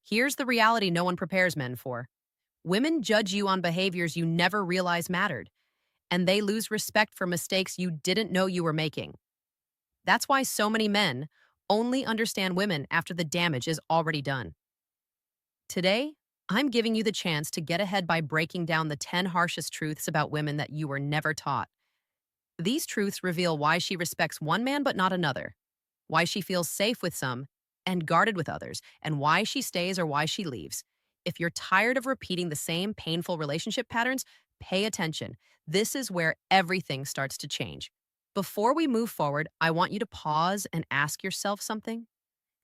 Here's the reality no one prepares men for. Women judge you on behaviors you never realized mattered, and they lose respect for mistakes you didn't know you were making. That's why so many men only understand women after the damage is already done. Today, I'm giving you the chance to get ahead by breaking down the 10 harshest truths about women that you were never taught. These truths reveal why she respects one man but not another, why she feels safe with some and guarded with others, and why she stays or why she leaves. If you're tired of repeating the same painful relationship patterns, pay attention. This is where everything starts to change. Before we move forward, I want you to pause and ask yourself something.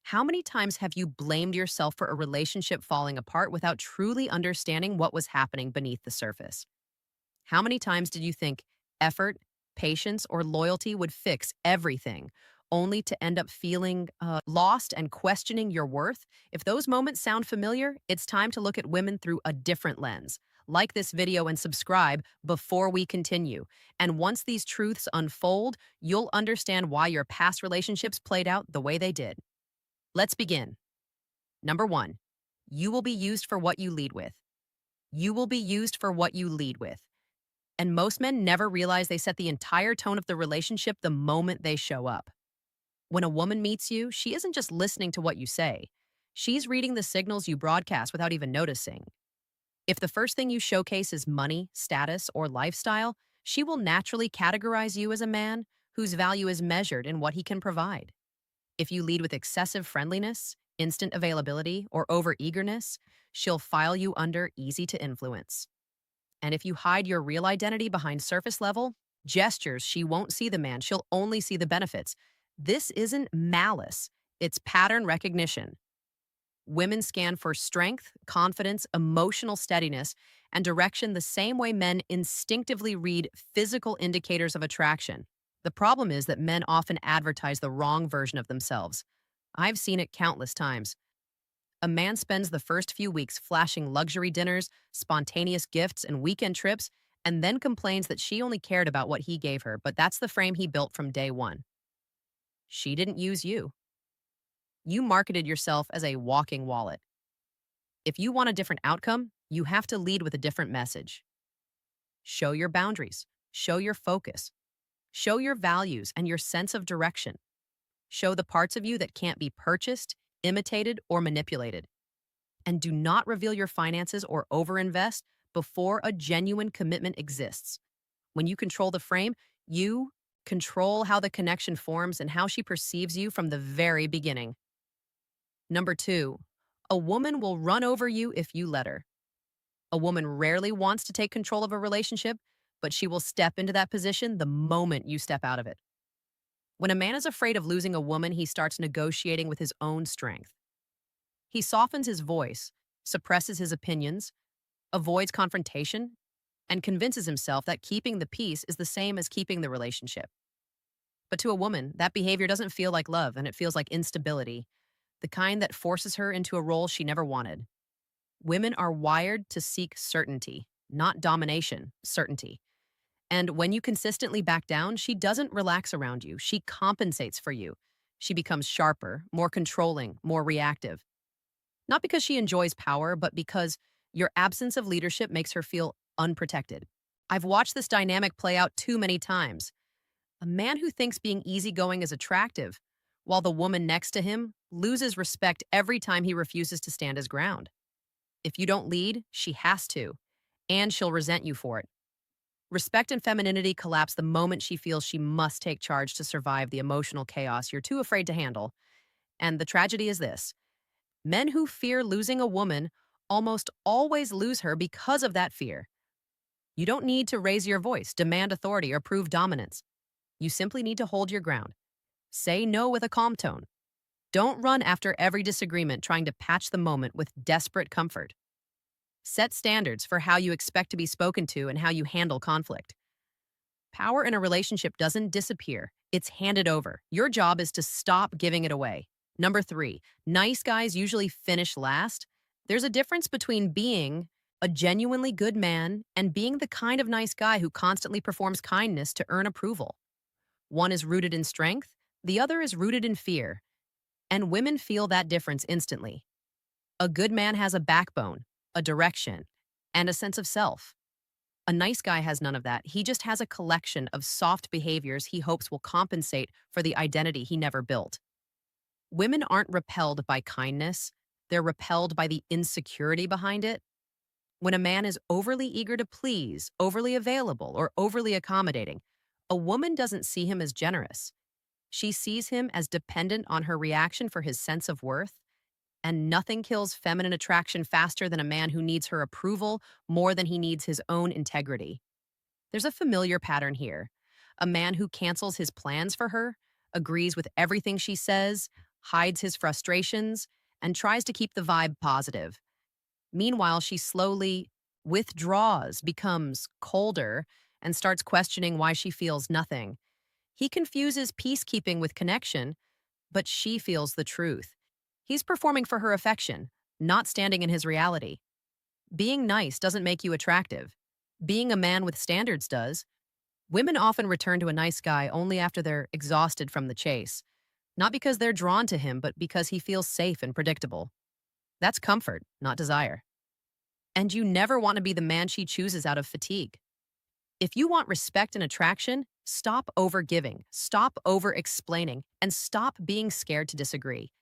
How many times have you blamed yourself for a relationship falling apart without truly understanding what was happening beneath the surface? How many times did you think effort, patience, or loyalty would fix everything, only to end up feeling lost and questioning your worth? If those moments sound familiar, it's time to look at women through a different lens. Like this video and subscribe before we continue. And once these truths unfold, you'll understand why your past relationships played out the way they did. Let's begin. Number one, you will be used for what you lead with. You will be used for what you lead with. And most men never realize they set the entire tone of the relationship the moment they show up. When a woman meets you, she isn't just listening to what you say. She's reading the signals you broadcast without even noticing. If the first thing you showcase is money, status, or lifestyle, she will naturally categorize you as a man whose value is measured in what he can provide. If you lead with excessive friendliness, instant availability, or overeagerness, she'll file you under easy to influence. And if you hide your real identity behind surface level gestures, she won't see the man, she'll only see the benefits. This isn't malice, it's pattern recognition. Women scan for strength, confidence, emotional steadiness, and direction the same way men instinctively read physical indicators of attraction. The problem is that men often advertise the wrong version of themselves. I've seen it countless times. A man spends the first few weeks flashing luxury dinners, spontaneous gifts, and weekend trips, and then complains that she only cared about what he gave her, but that's the frame he built from day one. She didn't use you. You marketed yourself as a walking wallet. If you want a different outcome, you have to lead with a different message. Show your boundaries, show your focus, show your values and your sense of direction. Show the parts of you that can't be purchased, imitated, or manipulated. And do not reveal your finances or overinvest before a genuine commitment exists. When you control the frame, you control how the connection forms and how she perceives you from the very beginning. Number two, a woman will run over you if you let her. A woman rarely wants to take control of a relationship, but she will step into that position the moment you step out of it. When a man is afraid of losing a woman, he starts negotiating with his own strength. He softens his voice, suppresses his opinions, avoids confrontation, and convinces himself that keeping the peace is the same as keeping the relationship. But to a woman, that behavior doesn't feel like love, and it feels like instability, the kind that forces her into a role she never wanted. Women are wired to seek certainty, not domination, certainty. And when you consistently back down, she doesn't relax around you. She compensates for you. She becomes sharper, more controlling, more reactive. Not because she enjoys power, but because your absence of leadership makes her feel unprotected. I've watched this dynamic play out too many times. A man who thinks being easygoing is attractive, while the woman next to him loses respect every time he refuses to stand his ground. If you don't lead, she has to, and she'll resent you for it. Respect and femininity collapse the moment she feels she must take charge to survive the emotional chaos you're too afraid to handle. And the tragedy is this: men who fear losing a woman almost always lose her because of that fear. You don't need to raise your voice, demand authority, or prove dominance. You simply need to hold your ground. Say no with a calm tone. Don't run after every disagreement trying to patch the moment with desperate comfort. Set standards for how you expect to be spoken to and how you handle conflict. Power in a relationship doesn't disappear, it's handed over. Your job is to stop giving it away. Number three, nice guys usually finish last. There's a difference between being a genuinely good man and being the kind of nice guy who constantly performs kindness to earn approval. One is rooted in strength, the other is rooted in fear. And women feel that difference instantly. A good man has a backbone, a direction, and a sense of self. A nice guy has none of that. He just has a collection of soft behaviors he hopes will compensate for the identity he never built. Women aren't repelled by kindness, they're repelled by the insecurity behind it. When a man is overly eager to please, overly available, or overly accommodating, a woman doesn't see him as generous. She sees him as dependent on her reaction for his sense of worth, and nothing kills feminine attraction faster than a man who needs her approval more than he needs his own integrity. There's a familiar pattern here. A man who cancels his plans for her, agrees with everything she says, hides his frustrations, and tries to keep the vibe positive. Meanwhile, she slowly withdraws, becomes colder, and starts questioning why she feels nothing. He confuses peacekeeping with connection, but she feels the truth. He's performing for her affection, not standing in his reality. Being nice doesn't make you attractive. Being a man with standards does. Women often return to a nice guy only after they're exhausted from the chase, not because they're drawn to him, but because he feels safe and predictable. That's comfort, not desire. And you never want to be the man she chooses out of fatigue. If you want respect and attraction, stop over-giving, stop over-explaining, and stop being scared to disagree.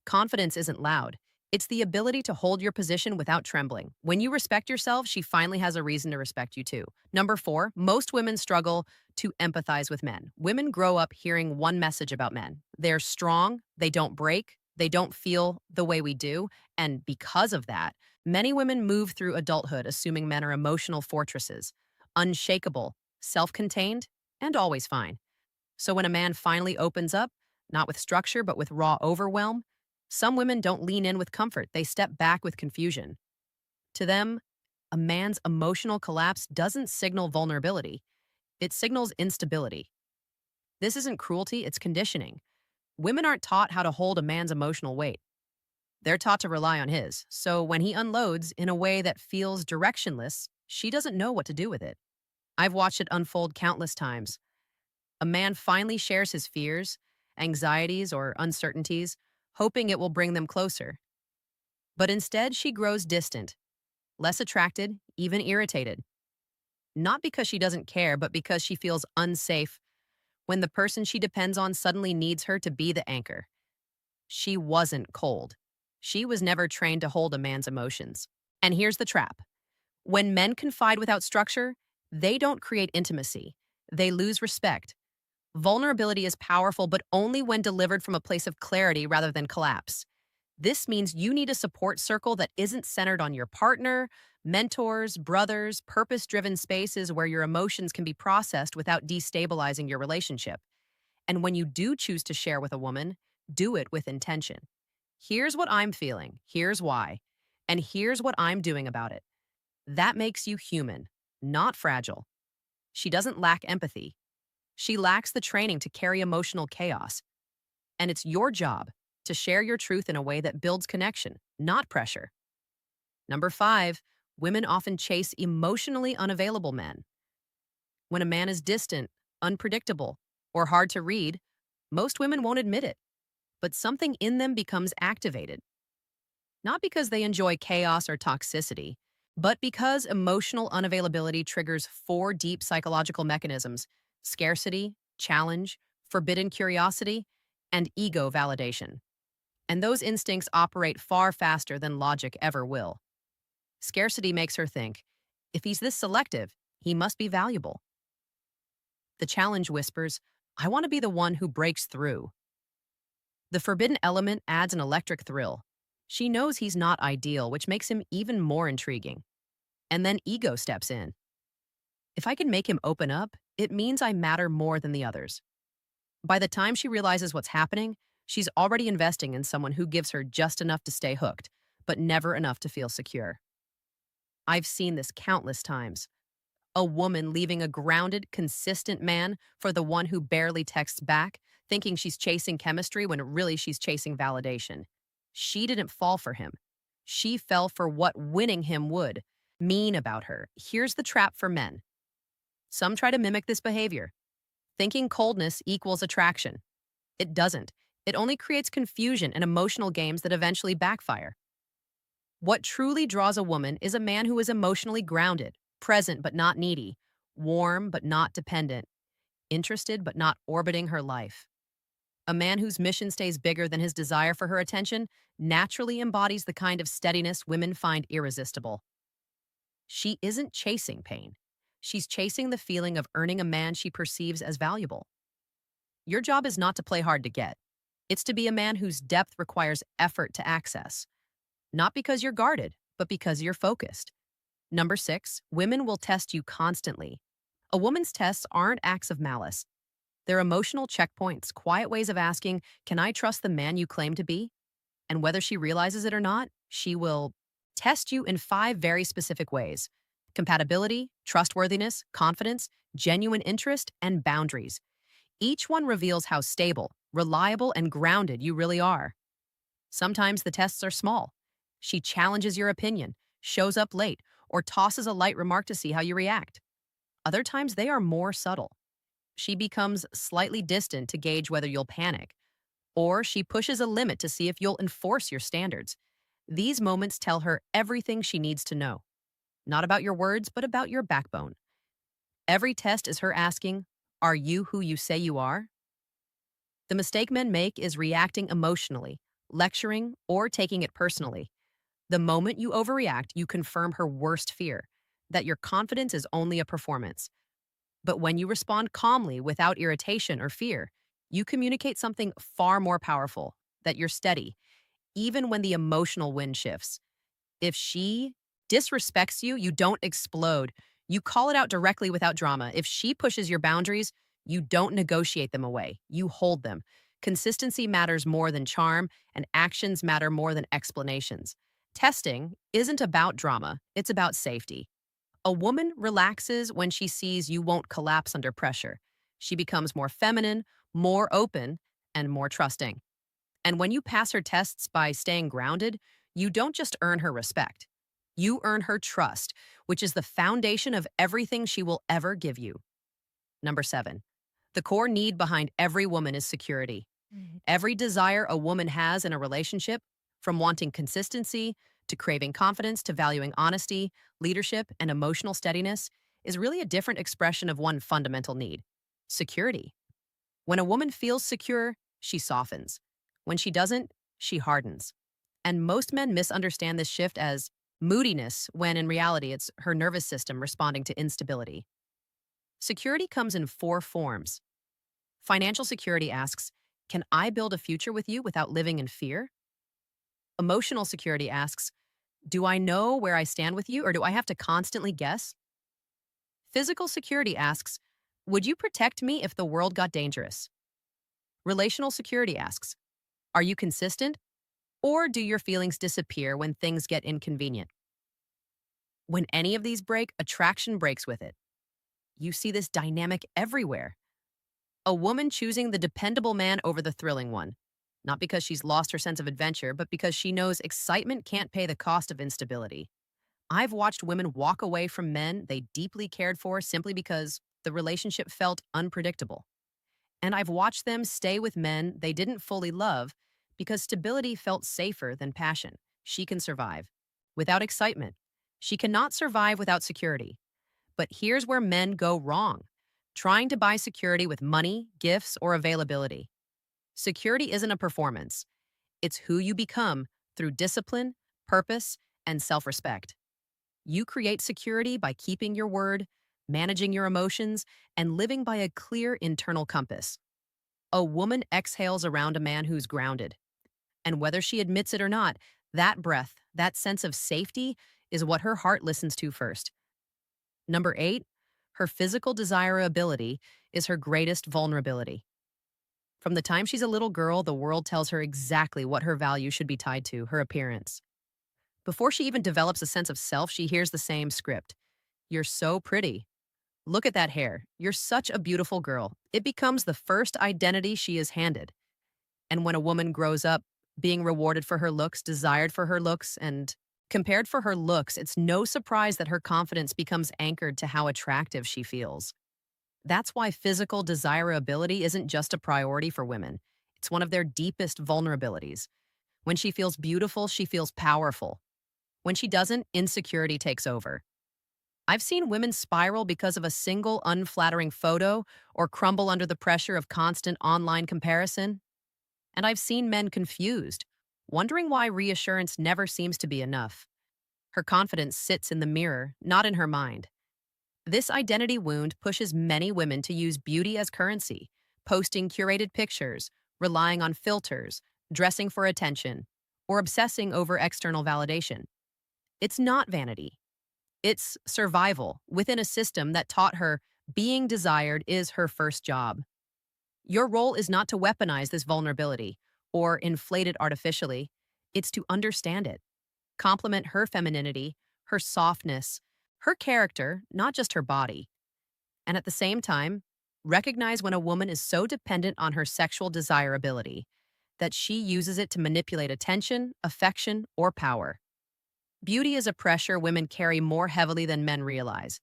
Confidence isn't loud. It's the ability to hold your position without trembling. When you respect yourself, she finally has a reason to respect you too. Number 4, most women struggle to empathize with men. Women grow up hearing one message about men. They're strong, they don't break, they don't feel the way we do, and because of that, many women move through adulthood assuming men are emotional fortresses, unshakable, self-contained, and always fine. So when a man finally opens up, not with structure but with raw overwhelm, some women don't lean in with comfort, they step back with confusion. To them, a man's emotional collapse doesn't signal vulnerability, it signals instability. This isn't cruelty, it's conditioning. Women aren't taught how to hold a man's emotional weight. They're taught to rely on his. So when he unloads in a way that feels directionless, she doesn't know what to do with it. I've watched it unfold countless times. A man finally shares his fears, anxieties, or uncertainties, hoping it will bring them closer. But instead, she grows distant, less attracted, even irritated. Not because she doesn't care, but because she feels unsafe when the person she depends on suddenly needs her to be the anchor. She wasn't cold. She was never trained to hold a man's emotions. And here's the trap. When men confide without structure, they don't create intimacy. They lose respect. Vulnerability is powerful, but only when delivered from a place of clarity rather than collapse. This means you need a support circle that isn't centered on your partner, mentors, brothers, purpose-driven spaces where your emotions can be processed without destabilizing your relationship. And when you do choose to share with a woman, do it with intention. Here's what I'm feeling, here's why, and here's what I'm doing about it. That makes you human, not fragile. She doesn't lack empathy. She lacks the training to carry emotional chaos. And it's your job to share your truth in a way that builds connection, not pressure. Number 5, women often chase emotionally unavailable men. When a man is distant, unpredictable, or hard to read, most women won't admit it, but something in them becomes activated. Not because they enjoy chaos or toxicity, but because emotional unavailability triggers 4 deep psychological mechanisms: scarcity, challenge, forbidden curiosity, and ego validation. And those instincts operate far faster than logic ever will. Scarcity makes her think, if he's this selective, he must be valuable. The challenge whispers, I want to be the one who breaks through. The forbidden element adds an electric thrill. She knows he's not ideal, which makes him even more intriguing. And then ego steps in. If I can make him open up, it means I matter more than the others. By the time she realizes what's happening, she's already investing in someone who gives her just enough to stay hooked, but never enough to feel secure. I've seen this countless times. A woman leaving a grounded, consistent man for the one who barely texts back, thinking she's chasing chemistry when really she's chasing validation. She didn't fall for him. She fell for what winning him would mean about her. Here's the trap for men. Some try to mimic this behavior, thinking coldness equals attraction. It doesn't. It only creates confusion and emotional games that eventually backfire. What truly draws a woman is a man who is emotionally grounded, present but not needy, warm but not dependent, interested but not orbiting her life. A man whose mission stays bigger than his desire for her attention naturally embodies the kind of steadiness women find irresistible. She isn't chasing pain. She's chasing the feeling of earning a man she perceives as valuable. Your job is not to play hard to get. It's to be a man whose depth requires effort to access. Not because you're guarded, but because you're focused. Number 6, women will test you constantly. A woman's tests aren't acts of malice. They're emotional checkpoints, quiet ways of asking, can I trust the man you claim to be? And whether she realizes it or not, she will test you in 5 very specific ways: compatibility, trustworthiness, confidence, genuine interest, and boundaries. Each one reveals how stable, reliable, and grounded you really are. Sometimes the tests are small. She challenges your opinion, shows up late, or tosses a light remark to see how you react. Other times they are more subtle. She becomes slightly distant to gauge whether you'll panic, or she pushes a limit to see if you'll enforce your standards. These moments tell her everything she needs to know, not about your words, but about your backbone. Every test is her asking, are you who you say you are? The mistake men make is reacting emotionally, lecturing, or taking it personally. The moment you overreact, you confirm her worst fear, that your confidence is only a performance. But when you respond calmly without irritation or fear, you communicate something far more powerful, that you're steady, even when the emotional wind shifts. If she disrespects you, you don't explode. You call it out directly without drama. If she pushes your boundaries, you don't negotiate them away. You hold them. Consistency matters more than charm, and actions matter more than explanations. Testing isn't about drama, it's about safety. A woman relaxes when she sees you won't collapse under pressure. She becomes more feminine, more open, and more trusting. And when you pass her tests by staying grounded, you don't just earn her respect. You earn her trust, which is the foundation of everything she will ever give you. Number 7, the core need behind every woman is security. Every desire a woman has in a relationship, from wanting consistency to craving confidence to valuing honesty, leadership, and emotional steadiness, is really a different expression of one fundamental need: security. When a woman feels secure, she softens. When she doesn't, she hardens. And most men misunderstand this shift as moodiness, when in reality it's her nervous system responding to instability. Security comes in 4 forms. Financial security asks, can I build a future with you without living in fear? Emotional security asks, do I know where I stand with you, or do I have to constantly guess? Physical security asks, would you protect me if the world got dangerous? Relational security asks, are you consistent, or do your feelings disappear when things get inconvenient? When any of these break, attraction breaks with it. You see this dynamic everywhere. A woman choosing the dependable man over the thrilling one, not because she's lost her sense of adventure, but because she knows excitement can't pay the cost of instability. I've watched women walk away from men they deeply cared for simply because the relationship felt unpredictable. And I've watched them stay with men they didn't fully love because stability felt safer than passion. She can survive without excitement. She cannot survive without security. But here's where men go wrong: trying to buy security with money, gifts, or availability. Security isn't a performance. It's who you become through discipline, purpose, and self-respect. You create security by keeping your word, managing your emotions, and living by a clear internal compass. A woman exhales around a man who's grounded. And whether she admits it or not, that breath, that sense of safety, is what her heart listens to first. Number 8, her physical desirability is her greatest vulnerability. From the time she's a little girl, the world tells her exactly what her value should be tied to: her appearance. Before she even develops a sense of self, she hears the same script. You're so pretty. Look at that hair. You're such a beautiful girl. It becomes the first identity she is handed. And when a woman grows up being rewarded for her looks, desired for her looks, and compared for her looks, it's no surprise that her confidence becomes anchored to how attractive she feels. That's why physical desirability isn't just a priority for women. It's one of their deepest vulnerabilities. When she feels beautiful, she feels powerful. When she doesn't, insecurity takes over. I've seen women spiral because of a single unflattering photo or crumble under the pressure of constant online comparison. And I've seen men confused, wondering why reassurance never seems to be enough. Her confidence sits in the mirror, not in her mind. This identity wound pushes many women to use beauty as currency, posting curated pictures, relying on filters, dressing for attention, or obsessing over external validation. It's not vanity. It's survival within a system that taught her being desired is her first job. Your role is not to weaponize this vulnerability or inflate it artificially. It's to understand it, complement her femininity, her softness, her character, not just her body. And at the same time, recognize when a woman is so dependent on her sexual desirability that she uses it to manipulate attention, affection, or power. Beauty is a pressure women carry more heavily than men realize.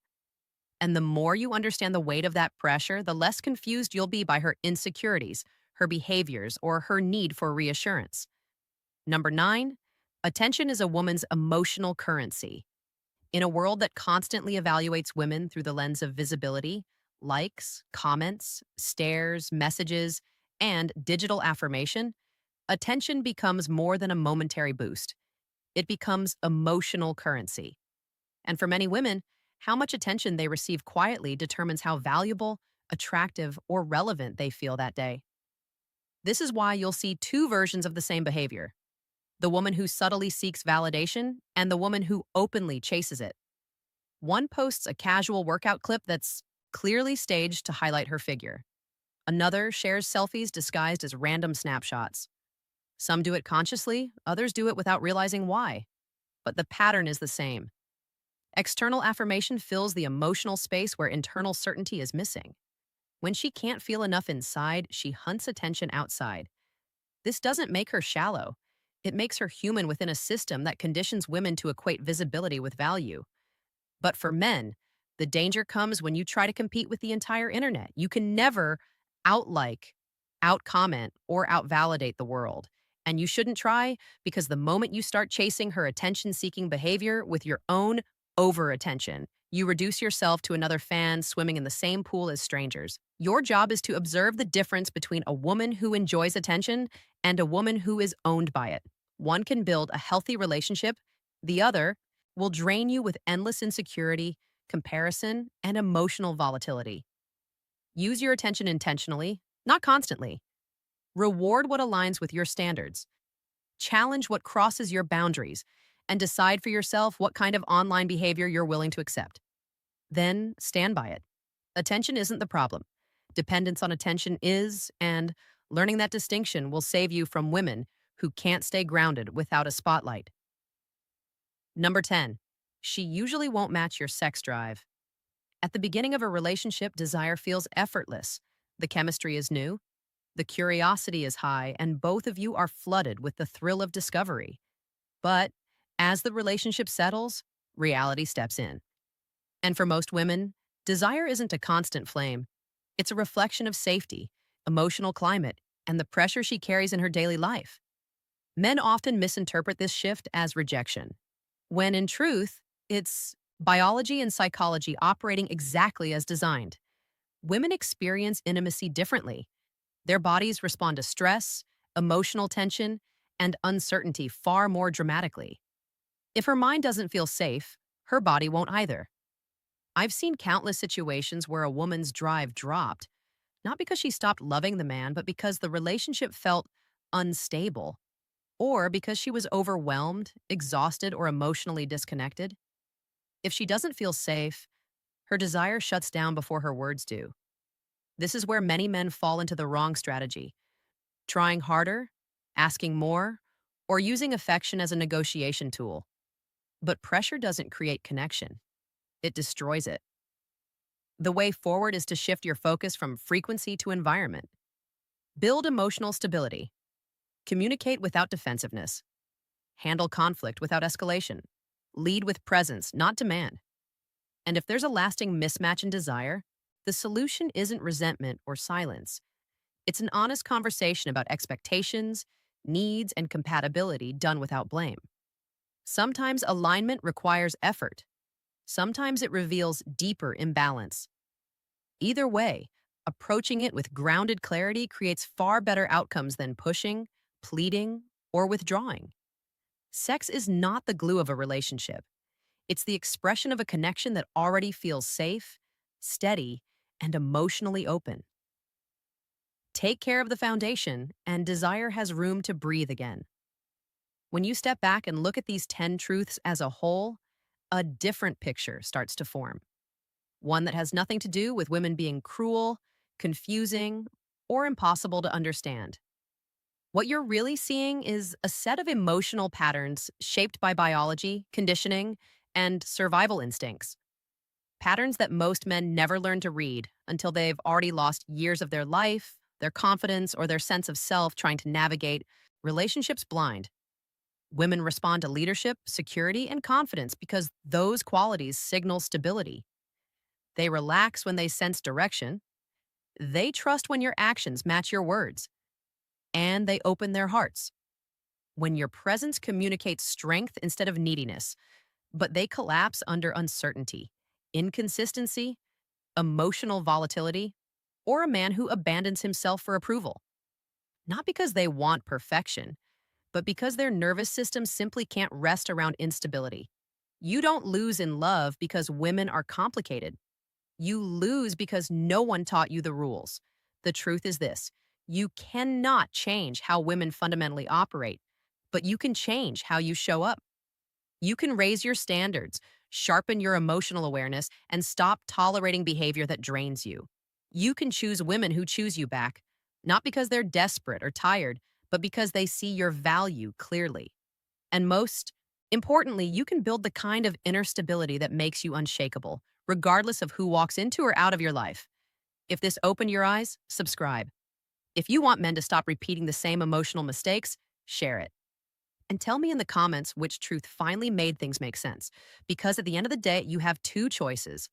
And the more you understand the weight of that pressure, the less confused you'll be by her insecurities, her behaviors, or her need for reassurance. Number 9, attention is a woman's emotional currency. In a world that constantly evaluates women through the lens of visibility, likes, comments, stares, messages, and digital affirmation, attention becomes more than a momentary boost. It becomes emotional currency. And for many women, how much attention they receive quietly determines how valuable, attractive, or relevant they feel that day. This is why you'll see two versions of the same behavior: the woman who subtly seeks validation and the woman who openly chases it. One posts a casual workout clip that's clearly staged to highlight her figure. Another shares selfies disguised as random snapshots. Some do it consciously, others do it without realizing why. But the pattern is the same. External affirmation fills the emotional space where internal certainty is missing. When she can't feel enough inside, she hunts attention outside. This doesn't make her shallow. It makes her human within a system that conditions women to equate visibility with value. But for men, the danger comes when you try to compete with the entire internet. You can never outlike, outcomment, or outvalidate the world. And you shouldn't try, because the moment you start chasing her attention-seeking behavior with your own over-attention, you reduce yourself to another fan swimming in the same pool as strangers. Your job is to observe the difference between a woman who enjoys attention and a woman who is owned by it. One can build a healthy relationship, the other will drain you with endless insecurity, comparison, and emotional volatility. Use your attention intentionally, not constantly. Reward what aligns with your standards. Challenge what crosses your boundaries, and decide for yourself what kind of online behavior you're willing to accept. Then stand by it. Attention isn't the problem. Dependence on attention is, and learning that distinction will save you from women who can't stay grounded without a spotlight. Number 10, she usually won't match your sex drive. At the beginning of a relationship, desire feels effortless. The chemistry is new, the curiosity is high, and both of you are flooded with the thrill of discovery. But as the relationship settles, reality steps in. And for most women, desire isn't a constant flame. It's a reflection of safety, emotional climate, and the pressure she carries in her daily life. Men often misinterpret this shift as rejection, when in truth, it's biology and psychology operating exactly as designed. Women experience intimacy differently. Their bodies respond to stress, emotional tension, and uncertainty far more dramatically. If her mind doesn't feel safe, her body won't either. I've seen countless situations where a woman's drive dropped, not because she stopped loving the man, but because the relationship felt unstable, or because she was overwhelmed, exhausted, or emotionally disconnected. If she doesn't feel safe, her desire shuts down before her words do. This is where many men fall into the wrong strategy: trying harder, asking more, or using affection as a negotiation tool. But pressure doesn't create connection, it destroys it. The way forward is to shift your focus from frequency to environment. Build emotional stability. Communicate without defensiveness. Handle conflict without escalation. Lead with presence, not demand. And if there's a lasting mismatch in desire, the solution isn't resentment or silence. It's an honest conversation about expectations, needs, and compatibility done without blame. Sometimes alignment requires effort. Sometimes it reveals deeper imbalance. Either way, approaching it with grounded clarity creates far better outcomes than pushing, pleading, or withdrawing. Sex is not the glue of a relationship. It's the expression of a connection that already feels safe, steady, and emotionally open. Take care of the foundation, and desire has room to breathe again. When you step back and look at these 10 truths as a whole, a different picture starts to form. One that has nothing to do with women being cruel, confusing, or impossible to understand. What you're really seeing is a set of emotional patterns shaped by biology, conditioning, and survival instincts. Patterns that most men never learn to read until they've already lost years of their life, their confidence, or their sense of self trying to navigate relationships blind. Women respond to leadership, security, and confidence because those qualities signal stability. They relax when they sense direction. They trust when your actions match your words. And they open their hearts when your presence communicates strength instead of neediness, but they collapse under uncertainty, inconsistency, emotional volatility, or a man who abandons himself for approval. Not because they want perfection, but because their nervous system simply can't rest around instability. You don't lose in love because women are complicated. You lose because no one taught you the rules. The truth is this: you cannot change how women fundamentally operate, but you can change how you show up. You can raise your standards, sharpen your emotional awareness, and stop tolerating behavior that drains you. You can choose women who choose you back, not because they're desperate or tired, but because they see your value clearly. And most importantly, you can build the kind of inner stability that makes you unshakable, regardless of who walks into or out of your life. If this opened your eyes, subscribe. If you want men to stop repeating the same emotional mistakes, share it. And tell me in the comments which truth finally made things make sense. Because at the end of the day, you have two choices: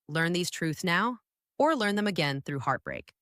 learn these truths now or learn them again through heartbreak.